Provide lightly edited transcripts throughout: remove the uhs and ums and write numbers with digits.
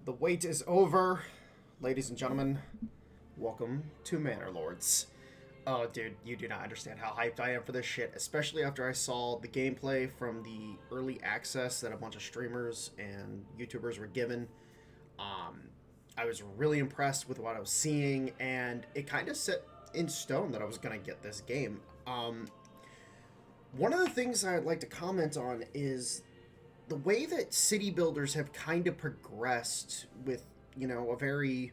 The wait is over, ladies and gentlemen. Welcome to Manor Lords. Oh, dude, you do not understand how hyped I am for this shit, especially after I saw the gameplay from the early access that a bunch of streamers and YouTubers were given. Um, I was really impressed with what I was seeing, and it kind of set in stone that I was going to get this game. One of the things I'd like to comment on is the way that city builders have kind of progressed with, a very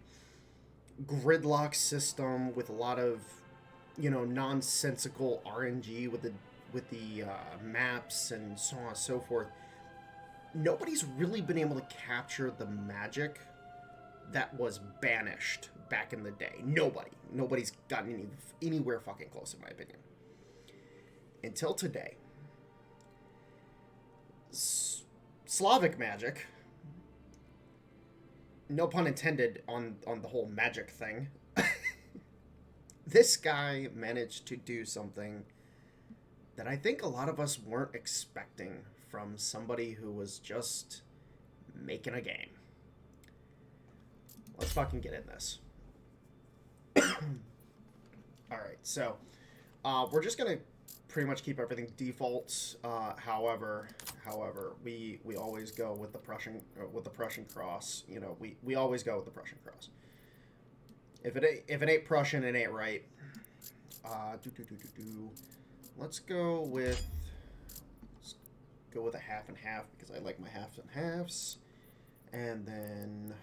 gridlock system with a lot of, nonsensical RNG with the maps and so on and so forth. Nobody's really been able to capture the magic that was banished back in the day. Nobody's gotten anywhere fucking close, in my opinion. Until today. Slavic magic, no pun intended on the whole magic thing. This guy managed to do something that I think a lot of us weren't expecting from somebody who was just making a game. Let's fucking get in this. Alright, so we're just gonna pretty much keep everything default. However, we always go with the Prussian cross. We always go with the Prussian cross. If it ain't Prussian, it ain't right. Let's go with a half and half because I like my halves and halves, and then.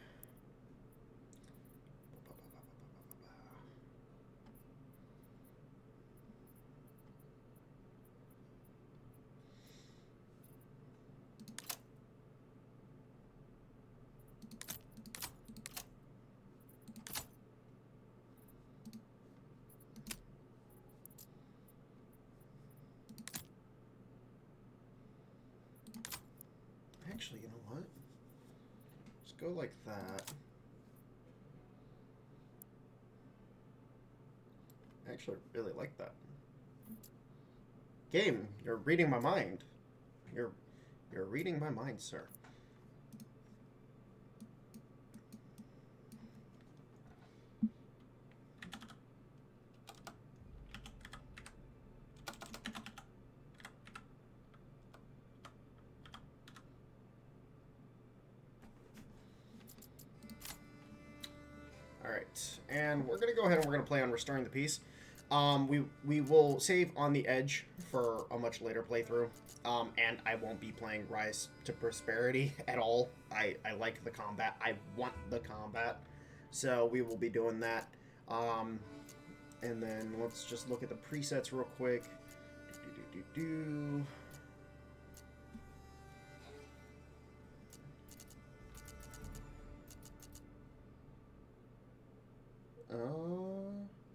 Actually, you know what? Let's go like that. I actually really like that. Game, you're reading my mind. You're reading my mind, sir. Alright, and we're going to go ahead and we're going to play on Restoring the Peace. We will save on the Edge for a much later playthrough, and I won't be playing Rise to Prosperity at all. I like the combat. I want the combat, so we will be doing that. And then let's just look at the presets real quick.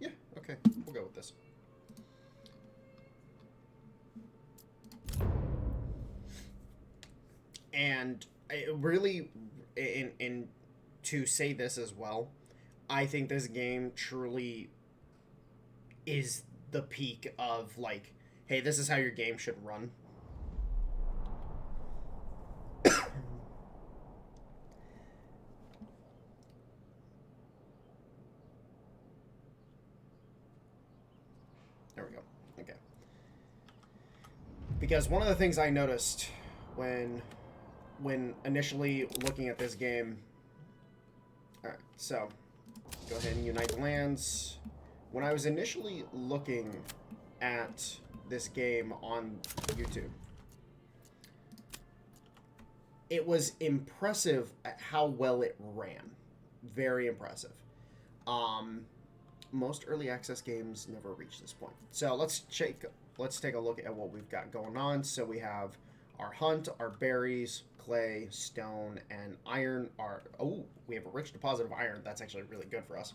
Yeah, okay, we'll go with this. And it really, in to say this as well, I think this game truly is the peak of, like, hey, this is how your game should run. There we go. Okay. Because one of the things I noticed when initially looking at this game. Alright, so go ahead and unite the lands. When I was initially looking at this game on YouTube, it was impressive at how well it ran. Very impressive. Most early access games never reach this point. So let's take a look at what we've got going on. So we have our hunt, our berries, clay, stone, and iron. We have a rich deposit of iron. That's actually really good for us.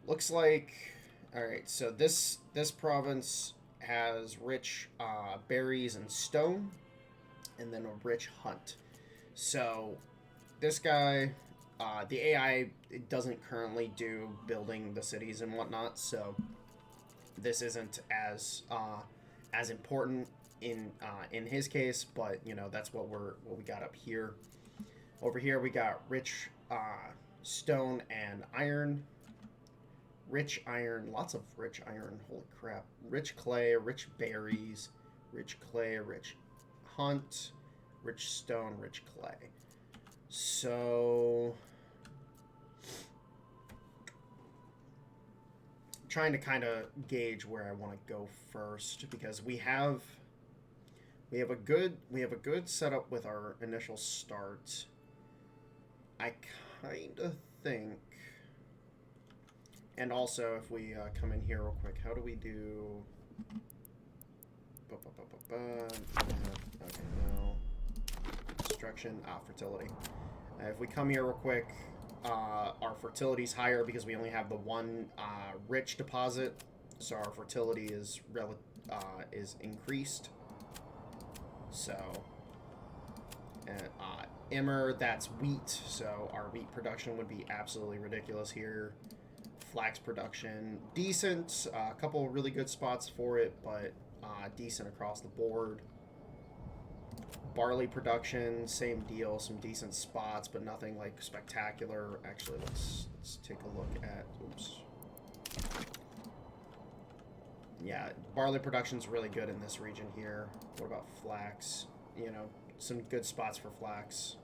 Looks like, all right, so this province has rich berries and stone, and then a rich hunt. So this guy, the AI doesn't currently do building the cities and whatnot, so this isn't as important in his case, but that's what we got up here. Over here we got rich stone and iron. Rich iron, lots of rich iron, holy crap. Rich clay, rich berries, rich clay, rich hunt, rich stone, rich clay. So, trying to kind of gauge where I want to go first, because we have a good setup with our initial start. I kind of think. And also, if we come in here real quick, how do we do... Okay, no. Destruction, fertility. If we come here real quick, our fertility's higher because we only have the one rich deposit, so our fertility is increased. So, and Immer, that's wheat, so our wheat production would be absolutely ridiculous here. Flax production, decent. A couple of really good spots for it, but decent across the board. Barley production, same deal. Some decent spots, but nothing like spectacular. Actually, let's take a look at. Oops. Yeah, barley production's really good in this region here. What about flax? You know, some good spots for flax.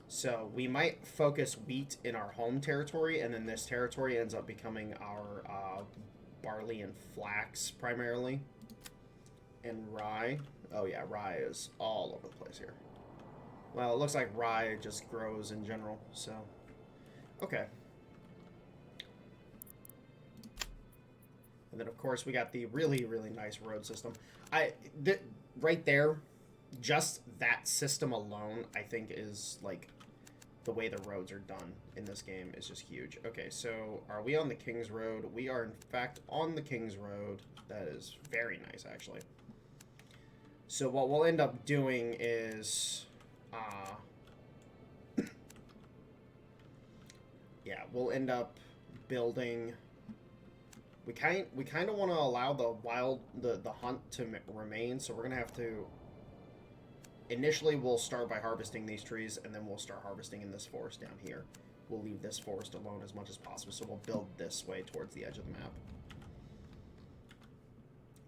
So we might focus wheat in our home territory, and then this territory ends up becoming our barley and flax primarily. And rye. Oh yeah, rye is all over the place here. Well, it looks like rye just grows in general, so... Okay. And then, of course, we got the really, really nice road system. Right there, just that system alone, I think, is, like... The way the roads are done in this game is just huge. Okay, so are we on the King's Road? We are, in fact, on the King's Road. That is very nice, actually. So what we'll end up doing is... yeah, we'll end up building... We kind of want to allow the hunt to remain, so we're going to have to... Initially, we'll start by harvesting these trees, and then we'll start harvesting in this forest down here. We'll leave this forest alone as much as possible, so we'll build this way towards the edge of the map.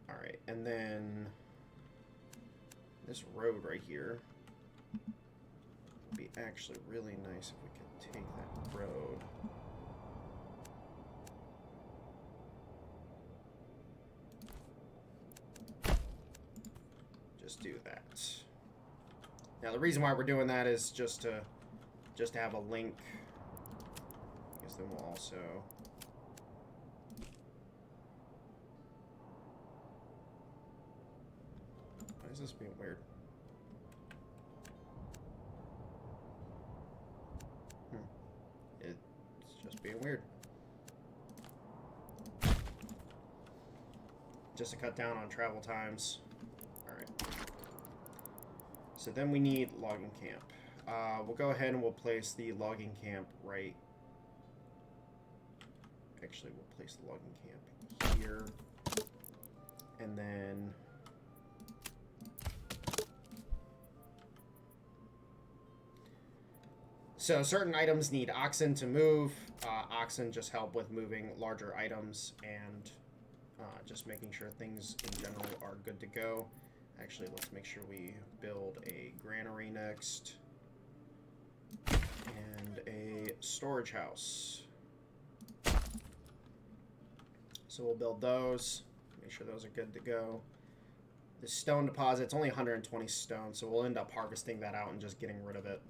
Alright, and then... This road right here would be actually really nice if we could take that road. Just do that. Now the reason why we're doing that is just to have a link. I guess then we'll also... Why is this being weird? It's just being weird. Just to cut down on travel times. Alright. So then we need logging camp. We'll go ahead and we'll place the logging camp right... Actually, we'll place the logging camp here. And then... So certain items need oxen to move. Oxen just help with moving larger items and just making sure things in general are good to go. Actually, let's make sure we build a granary next. And a storage house. So we'll build those. Make sure those are good to go. The stone deposit's only 120 stone, so we'll end up harvesting that out and just getting rid of it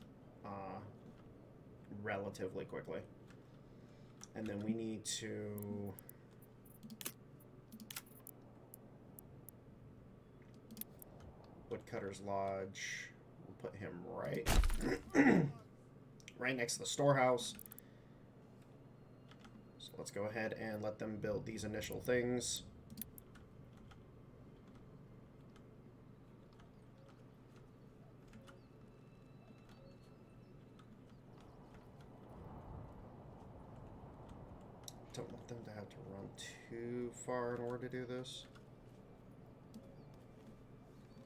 relatively quickly. And then we need to... Woodcutter's Lodge. We'll put him right right next to the storehouse. So let's go ahead and let them build these initial things. Don't want them to have to run too far in order to do this.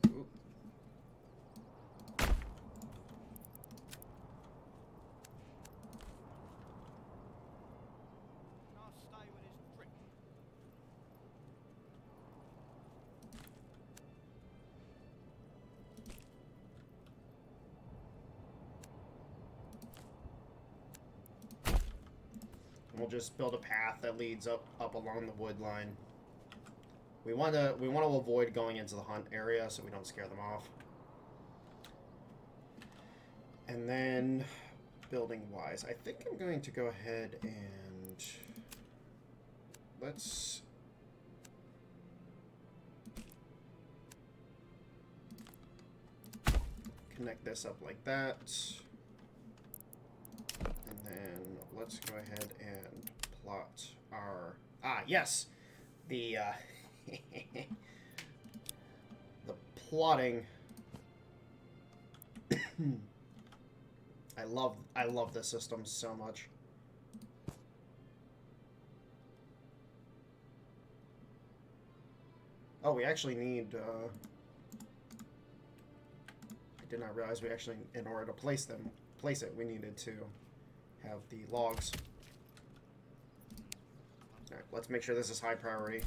Ooh. We'll just build a path that leads up along the wood line. We want to avoid going into the hunt area so we don't scare them off. And then, building-wise, I think I'm going to go ahead and let's connect this up like that. And then let's go ahead and plot our... Ah, yes! The, the plotting... I love this system so much. Oh, we actually need, I did not realize we actually, in order to place it, we needed to have the logs. Alright, let's make sure this is high priority.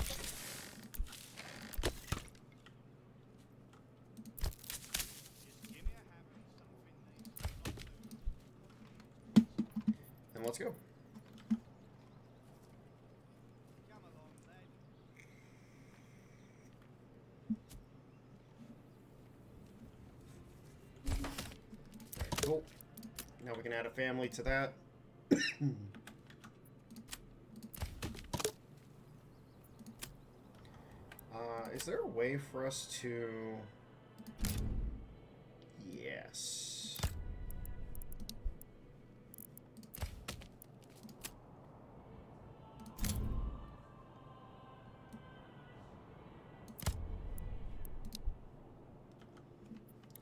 And let's go. Cool. Now we can add a family to that. Is there a way for us to... Yes.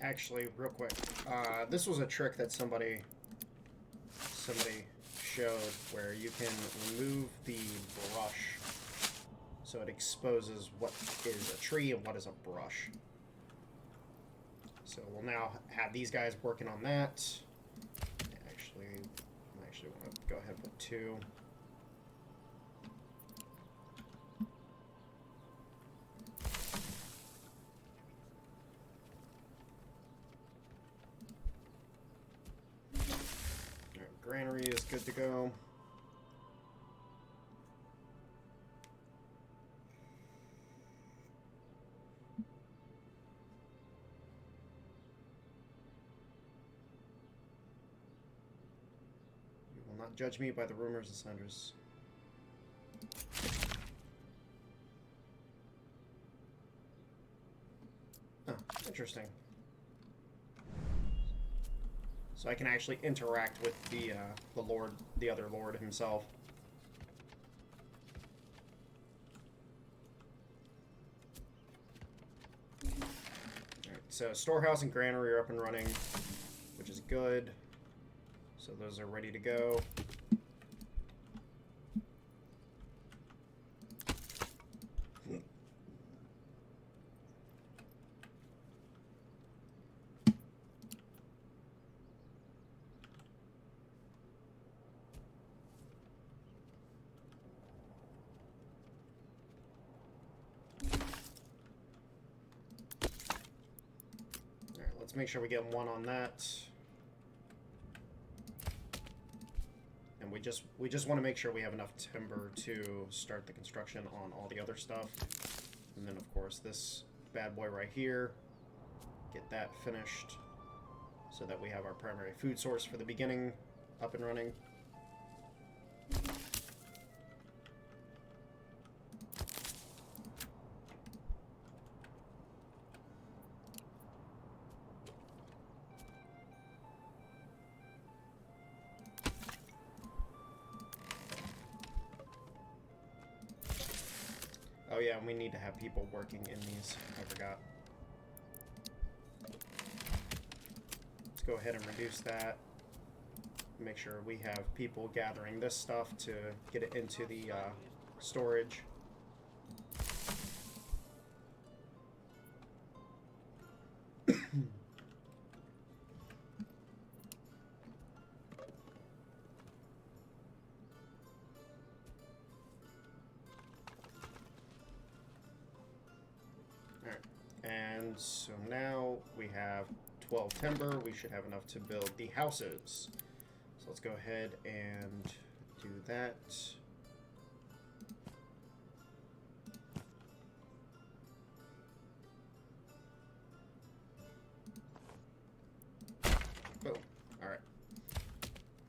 Actually, real quick, this was a trick that somebody showed where you can remove the brush so it exposes what is a tree and what is a brush. So we'll now have these guys working on that. Actually, I actually want to go ahead and put 2. Granary is good to go. You will not judge me by the rumors and slanders. Oh, interesting. So I can actually interact with the lord, the other lord himself. Alright, so storehouse and granary are up and running, which is good. So those are ready to go. Let's make sure we get 1 on that. And we just want to make sure we have enough timber to start the construction on all the other stuff. And then of course this bad boy right here, get that finished so that we have our primary food source for the beginning up and running. Oh yeah, and we need to have people working in these. I forgot. Let's go ahead and reduce that. Make sure we have people gathering this stuff to get it into the storage. And so now we have 12 timber. We should have enough to build the houses. So let's go ahead and Do that. Boom. Alright.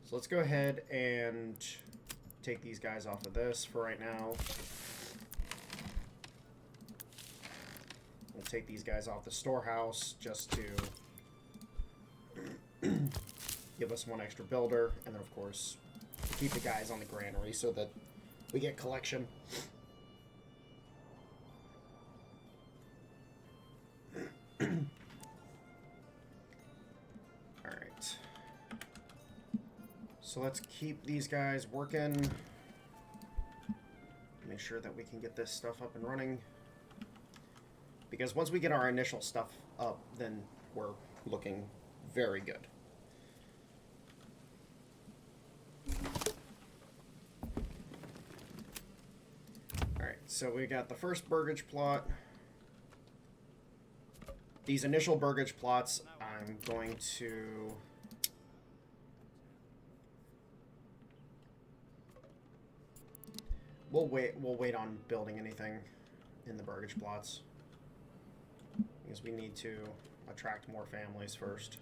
So let's go ahead and take these guys off of this for right now. We'll take these guys off the storehouse just to give us one extra builder. And then, of course, keep the guys on the granary so that we get collection. Alright. So let's keep these guys working. Make sure that we can get this stuff up and running. Because once we get our initial stuff up, then we're looking very good. Alright, so we got the first burgage plot. These initial burgage plots, I'm going to... We'll wait on building anything in the burgage plots. Because we need to attract more families first.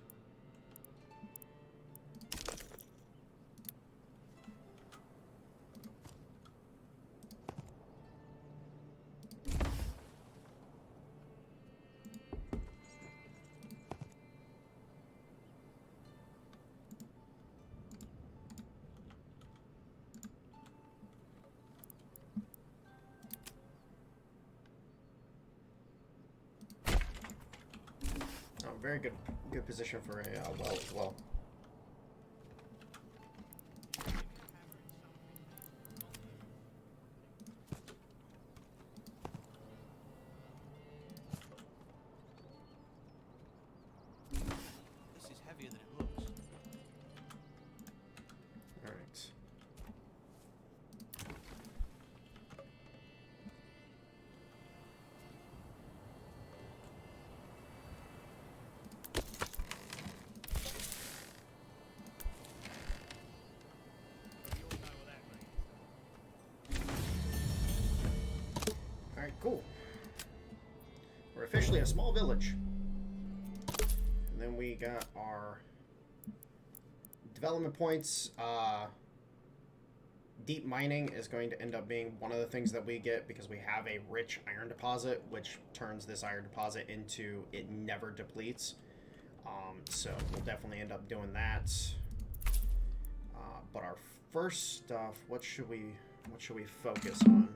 Very good position for a well as well. This is heavier than it looks. All right. Alright, cool. We're officially a small village. And then we got our development points. Deep mining is going to end up being one of the things that we get because we have a rich iron deposit, which turns this iron deposit into it never depletes. So we'll definitely end up doing that. But our first stuff, what should we focus on?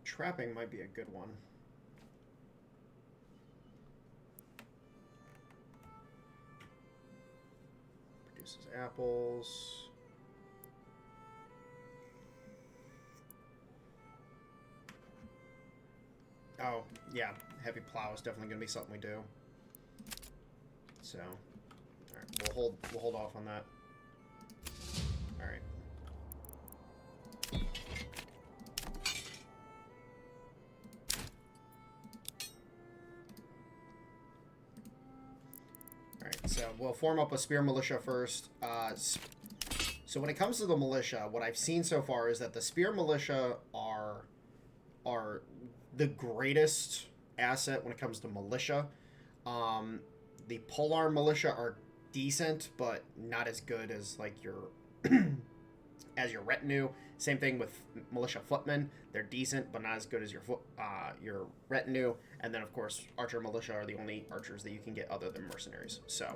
Trapping might be a good one. Produces apples. Oh, yeah. Heavy plow is definitely going to be something we do. So, alright, we'll hold off on that. Alright. So we'll form up a spear militia first. So when it comes to the militia, what I've seen so far is that the spear militia are the greatest asset when it comes to militia. The polearm militia are decent, but not as good as like your as your retinue. Same thing with militia footmen. They're decent, but not as good as your retinue. And then, of course, archer militia are the only archers that you can get other than mercenaries. So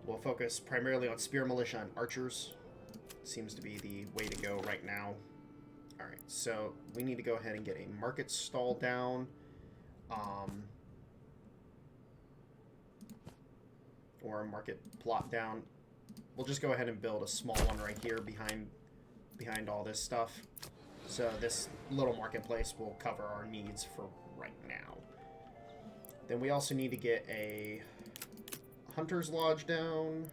we'll focus primarily on spear militia and archers. Seems to be the way to go right now. All right, so we need to go ahead and get a market stall down. Or a market plot down. We'll just go ahead and build a small one right here behind all this stuff. So this little marketplace will cover our needs for right now. Then we also need to get a hunter's lodge down.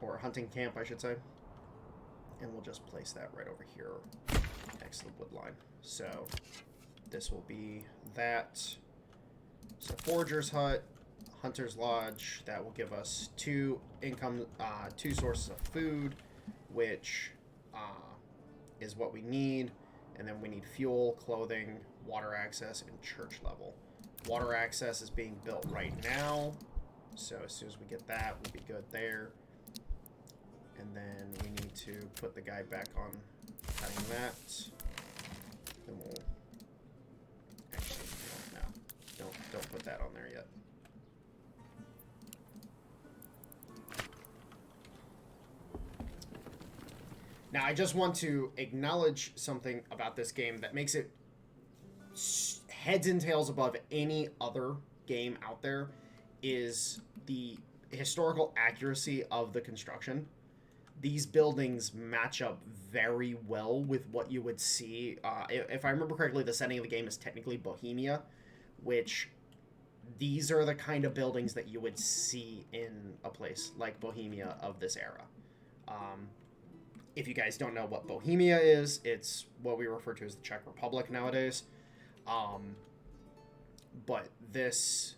or hunting camp, I should say. And we'll just place that right over here next to the wood line. So this will be that. So forager's hut, hunter's lodge. That will give us two sources of food, which is what we need. And then we need fuel, clothing, water access, and church level. Water access is being built right now. So as soon as we get that, we'll be good there. And then we need to put the guy back on cutting that. Then we'll... Actually, no. Don't put that on there yet. Now, I just want to acknowledge something about this game that makes it heads and tails above any other game out there, is the historical accuracy of the construction. These buildings match up very well with what you would see. If I remember correctly, the setting of the game is technically Bohemia, which these are the kind of buildings that you would see in a place like Bohemia of this era. If you guys don't know what Bohemia is, it's what we refer to as the Czech Republic nowadays. But this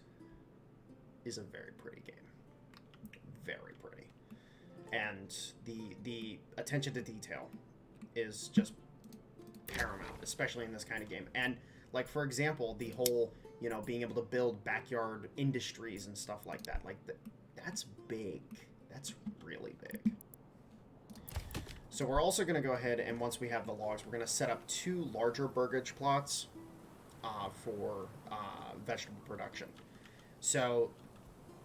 is a very pretty game. Very pretty. And the attention to detail is just paramount, especially in this kind of game. And, like, for example, the whole, you know, being able to build backyard industries and stuff like that. Like, that's big. That's really big. So we're also going to go ahead, and once we have the logs, we're going to set up 2 larger burgage plots for vegetable production. So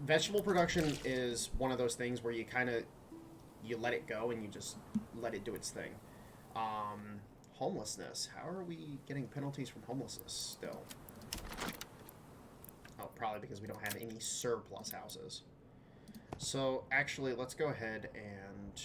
vegetable production is one of those things where you let it go and you just let it do its thing. Homelessness. How are we getting penalties from homelessness still? Oh, probably because we don't have any surplus houses. So actually, let's go ahead and...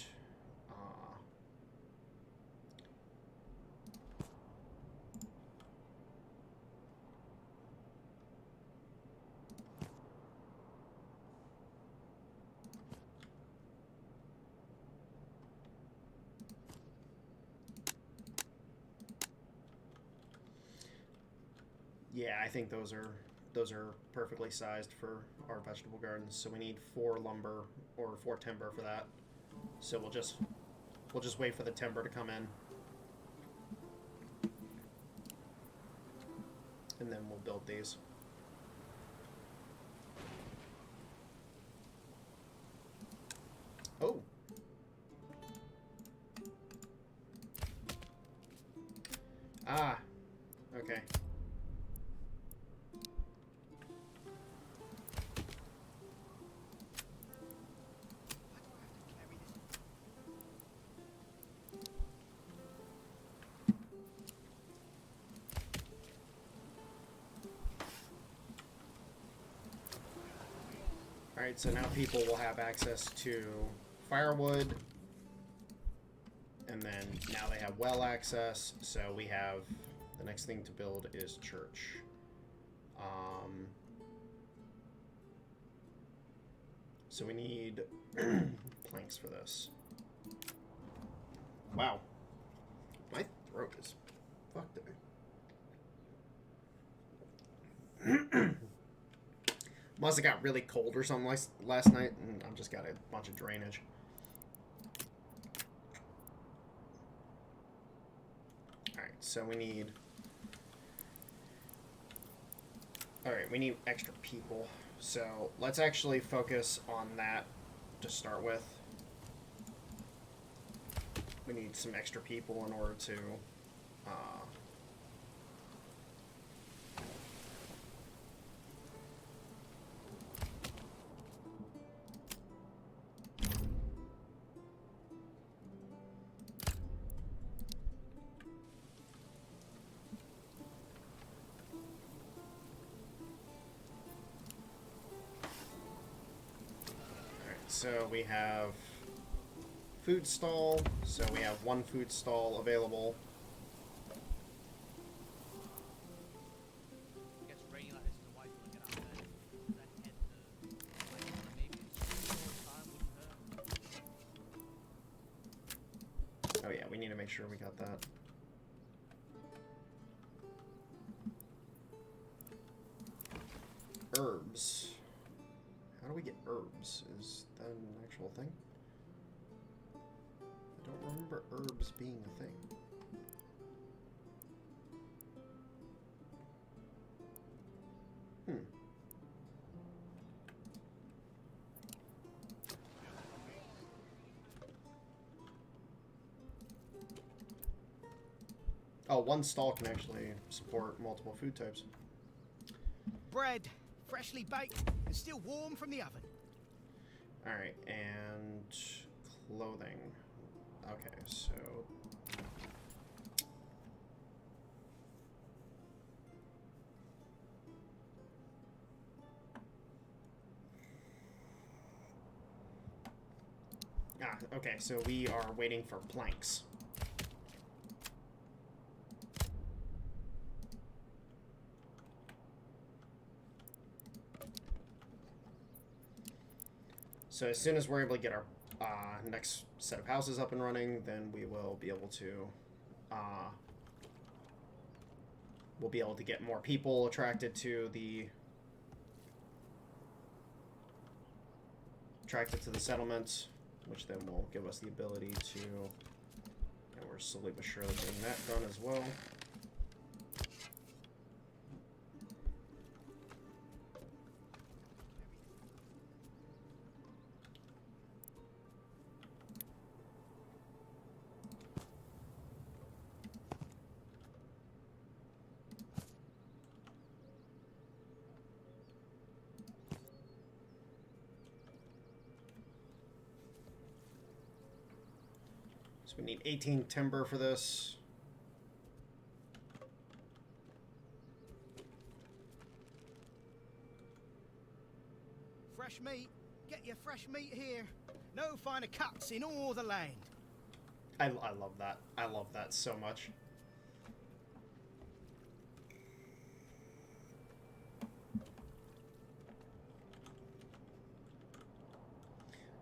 Yeah, I think those are perfectly sized for our vegetable gardens. So we need 4 lumber or 4 timber for that. So we'll just wait for the timber to come in, and then we'll build these. Oh. Ah. Okay. Alright, so now people will have access to firewood, and then now they have well access, so we have, the next thing to build is church. So we need planks for this. Wow. My throat is fucked today. Must have got really cold or something last night, and I've just got a bunch of drainage. Alright, so we need... Alright, we need extra people. So let's actually focus on that to start with. We need some extra people in order to... So we have food stall, so we have 1 food stall available. sure we got that. Herbs. How do we get herbs? Is that an actual thing? I don't remember herbs being a thing. Oh, one stall can actually support multiple food types. Bread, freshly baked and still warm from the oven. Alright, and clothing. Okay, so... Ah, okay, so we are waiting for planks. So as soon as we're able to get our next set of houses up and running, then we will be able to get more people attracted to the settlement, which then will give us the ability to, and we're slowly but surely getting that done as well. So we need 18 timber for this. Fresh meat. Get your fresh meat here. No finer cuts in all the land. I love that. I love that so much.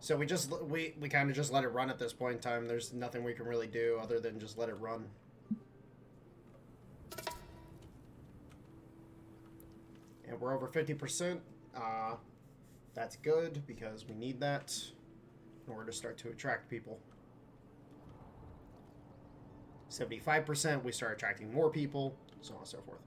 So we kind of just let it run at this point in time. There's nothing we can really do other than just let it run. And we're over 50%. That's good because we need that in order to start to attract people. 75%, we start attracting more people, so on and so forth.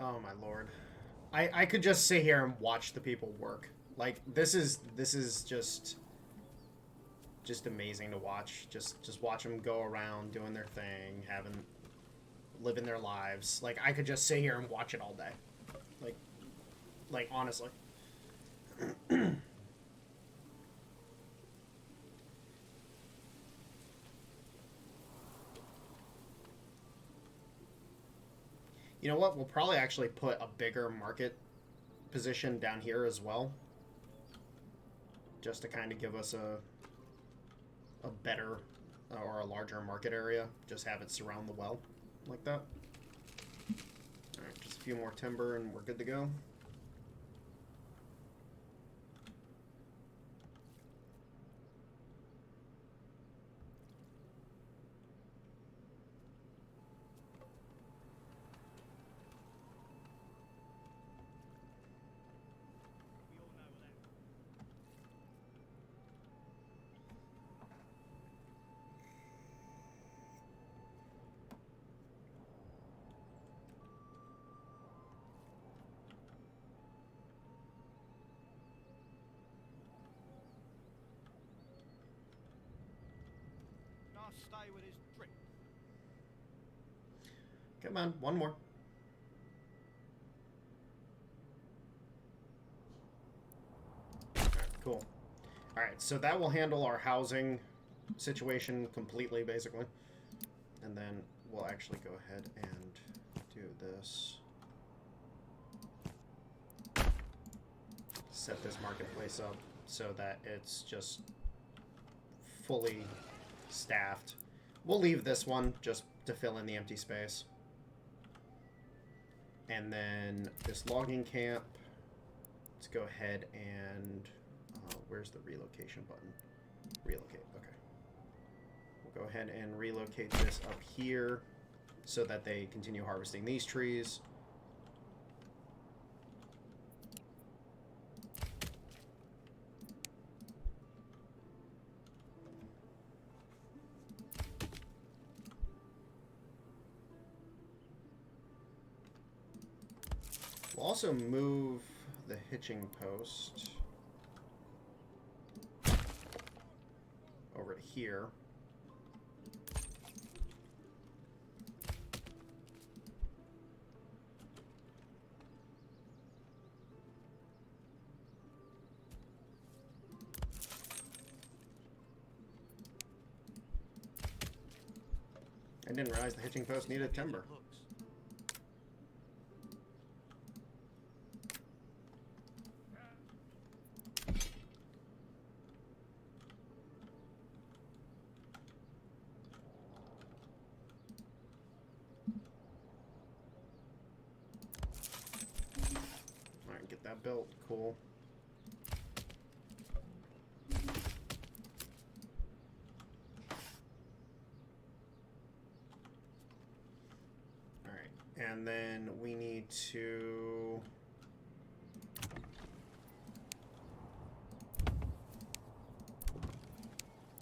Oh my lord. I could just sit here and watch the people work. Like this is just amazing to watch. Just watch them go around doing their thing, living their lives. Like I could just sit here and watch it all day. Like honestly. You know what? We'll probably actually put a bigger market position down here as well. Just to kind of give us a better or a larger market area. Just have it surround the well like that. Alright, just a few more timber and we're good to go. Stay with his drink. Come on, one more. Alright, cool. Alright, so that will handle our housing situation completely, basically. And then we'll actually go ahead and do this. Set this marketplace up so that it's just fully staffed. We'll leave this one just to fill in the empty space. And then this logging camp, let's go ahead and... where's the relocation button? Relocate, okay. We'll go ahead and relocate this up here so that they continue harvesting these trees. We'll also move the hitching post over to here. I didn't realize the hitching post needed timber. Alright, get that built. Cool. And then we need to...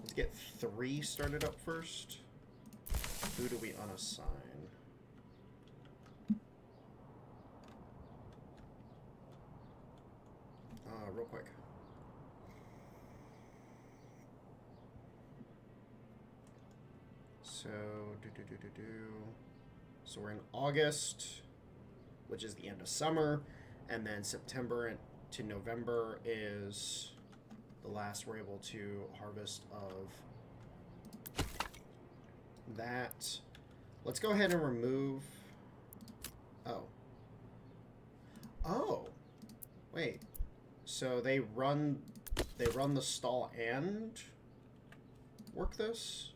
let's get 3 started up first. Who do we unassign? Real quick. So, So we're in August, which is the end of summer, and then September to November is the last we're able to harvest of that. Let's go ahead and remove... Oh. Wait. So they run the stall and work this?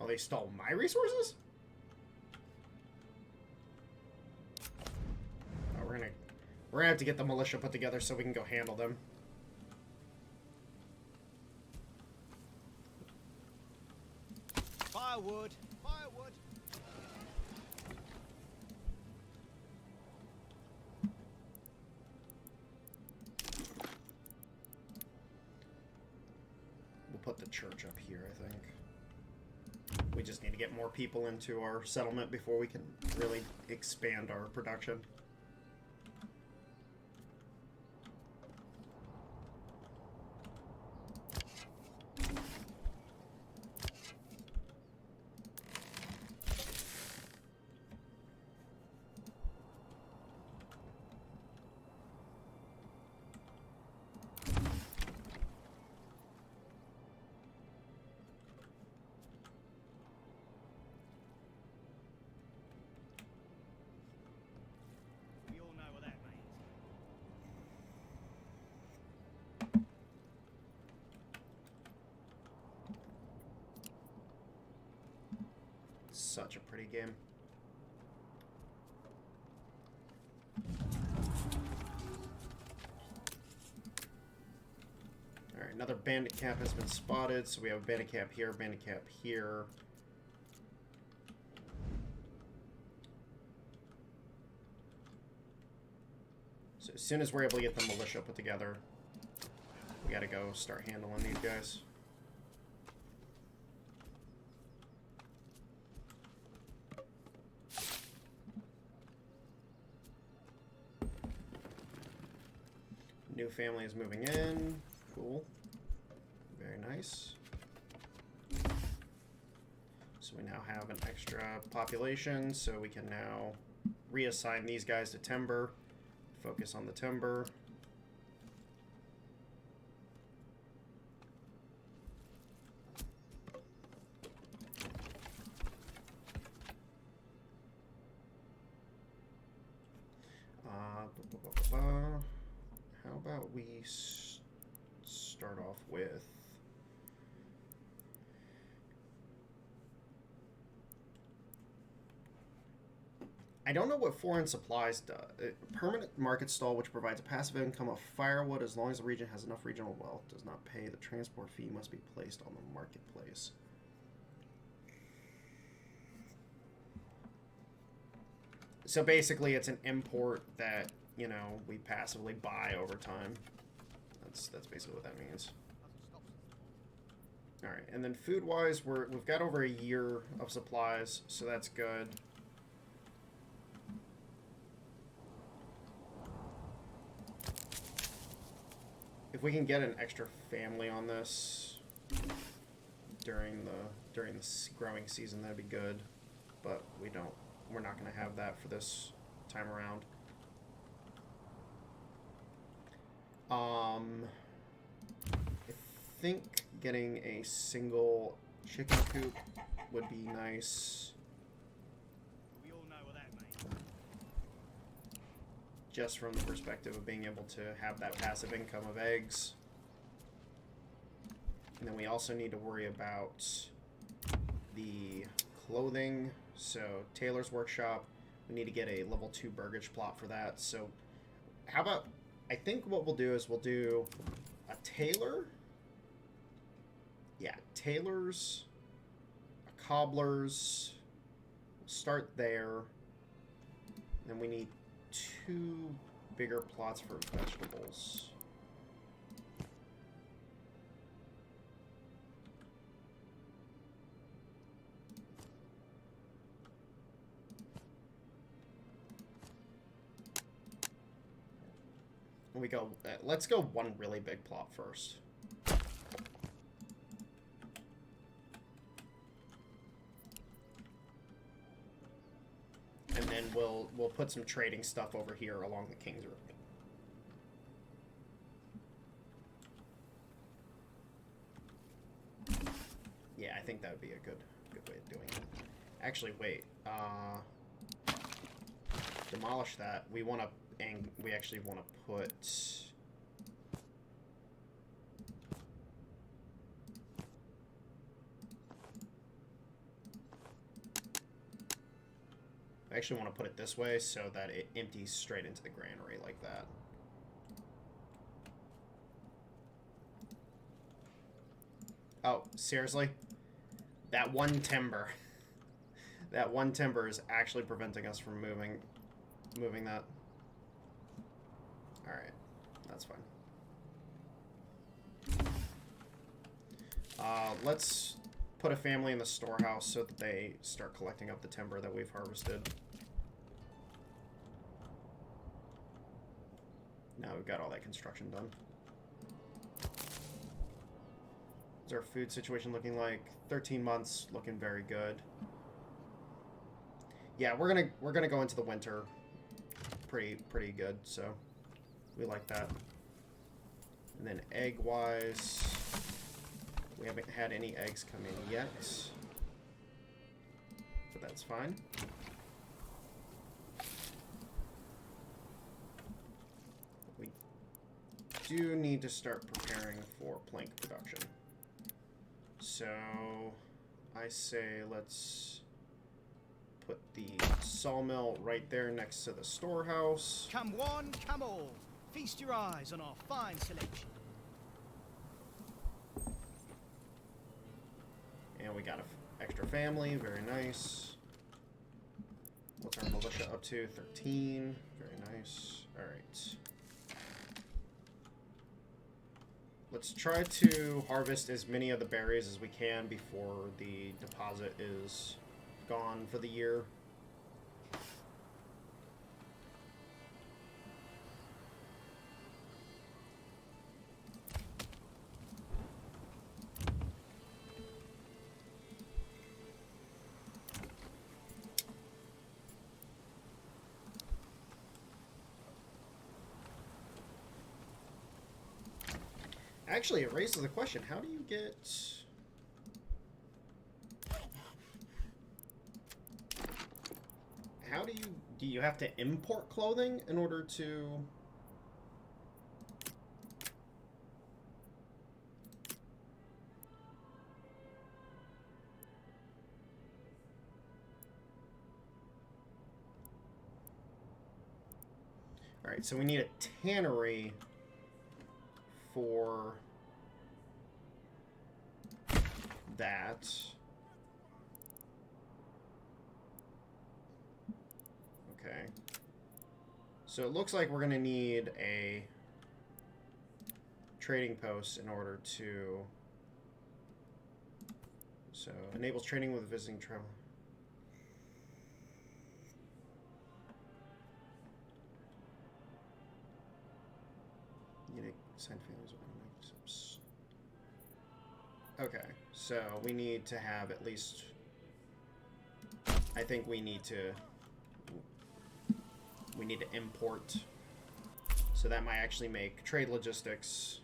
Oh, they stole my resources? Oh, we're gonna have to get the militia put together so we can go handle them. Firewood! Firewood! We'll put the church up here, I think. We just need to get more people into our settlement before we can really expand our production. We all know what that means. Such a pretty game. Alright, another bandit camp has been spotted, so we have a bandit camp here, bandit camp here. So as soon as we're able to get the militia put together, we gotta go start handling these guys. New family is moving in. Cool. Very nice. So we now have an extra population, so we can now reassign these guys to timber. Focus on the timber. How about we start off with... I don't know what foreign supplies does. Permanent market stall, which provides a passive income of firewood as long as the region has enough regional wealth, does not pay. The transport fee must be placed on the marketplace. So basically, it's an import that, you know, we passively buy over time. That's basically what that means. All right, and then food-wise, we've got over a year of supplies, so that's good. If we can get an extra family on this during the growing season, that'd be good. But we don't. We're not going to have that for this time around. I think getting a single chicken coop would be nice. We all know what that means. Just from the perspective of being able to have that passive income of eggs. And then we also need to worry about the clothing. So Tailor's Workshop, we need to get a level 2 burgage plot for that. So how about, I think what we'll do is we'll do a tailor. Yeah, tailors, a cobbler's. We'll start there. Then we need 2 bigger plots for vegetables. We go. Let's go one really big plot first. And then we'll put some trading stuff over here along the King's Road. Yeah, I think that would be a good way of doing it. Actually, wait. Demolish that. We want to, and we actually want to put. I actually want to put it this way so that it empties straight into the granary like that. Oh, seriously? That one timber. That one timber is actually preventing us from moving that. Alright. That's fine. Let's put a family in the storehouse so that they start collecting up the timber that we've harvested. Now we've got all that construction done. What's our food situation looking like? 13 months, looking very good. Yeah, we're gonna go into the winter pretty good, so we like that. And then egg-wise, we haven't had any eggs come in yet, but that's fine. We do need to start preparing for plank production. So I say let's put the sawmill right there next to the storehouse. Come one, come all. Feast your eyes on our fine selection. And we got an extra family, very nice. What's our militia up to? 13, very nice. Alright. Let's try to harvest as many of the berries as we can before the deposit is gone for the year. Actually, it raises the question, how do you get... How do you... Do you have to import clothing in order to... Alright, so we need a tannery for that. Okay. So it looks like we're going to need a trading post in order to... So, enables trading with visiting travel. Send families. Okay, so we need to have at least... I think we need to import. So that might actually make trade logistics.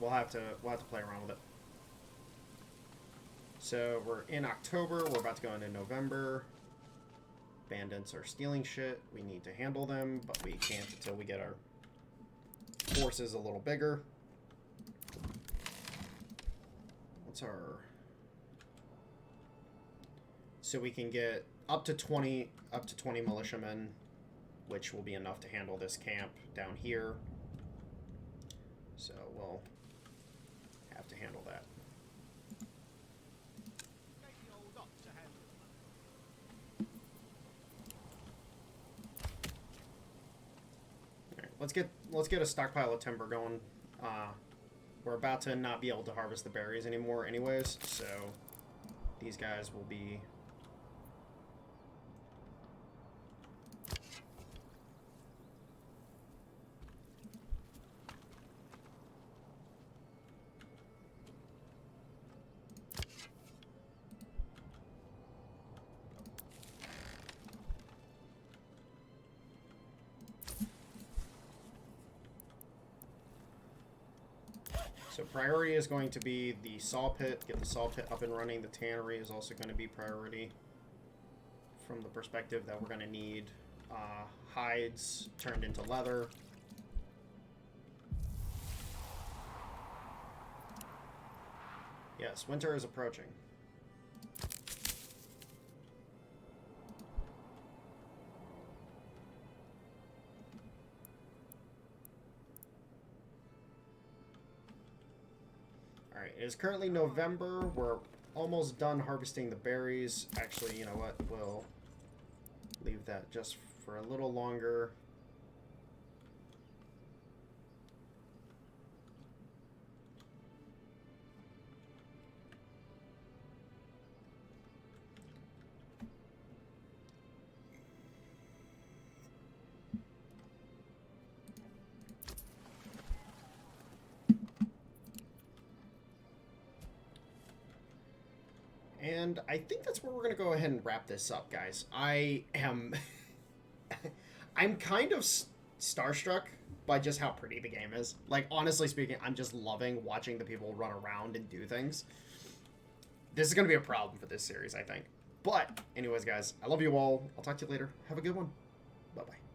We'll have to play around with it. So we're in October. We're about to go into November. Bandits are stealing shit. We need to handle them, but we can't until we get our forces a little bigger. What's our... So we can get up to 20 militiamen, which will be enough to handle this camp down here. So we'll have to handle that. Alright, let's get a stockpile of timber going. We're about to not be able to harvest the berries anymore anyways, so these guys will be... So priority is going to be the saw pit. Get the saw pit up and running. The tannery is also going to be priority from the perspective that we're going to need hides turned into leather. Yes, winter is approaching. Alright, it is currently November. We're almost done harvesting the berries. Actually, you know what? We'll leave that just for a little longer. And I think that's where we're going to go ahead and wrap this up, guys. I am... I'm kind of starstruck by just how pretty the game is. Like, honestly speaking, I'm just loving watching the people run around and do things. This is going to be a problem for this series, I think. But, anyways, guys, I love you all. I'll talk to you later. Have a good one. Bye-bye.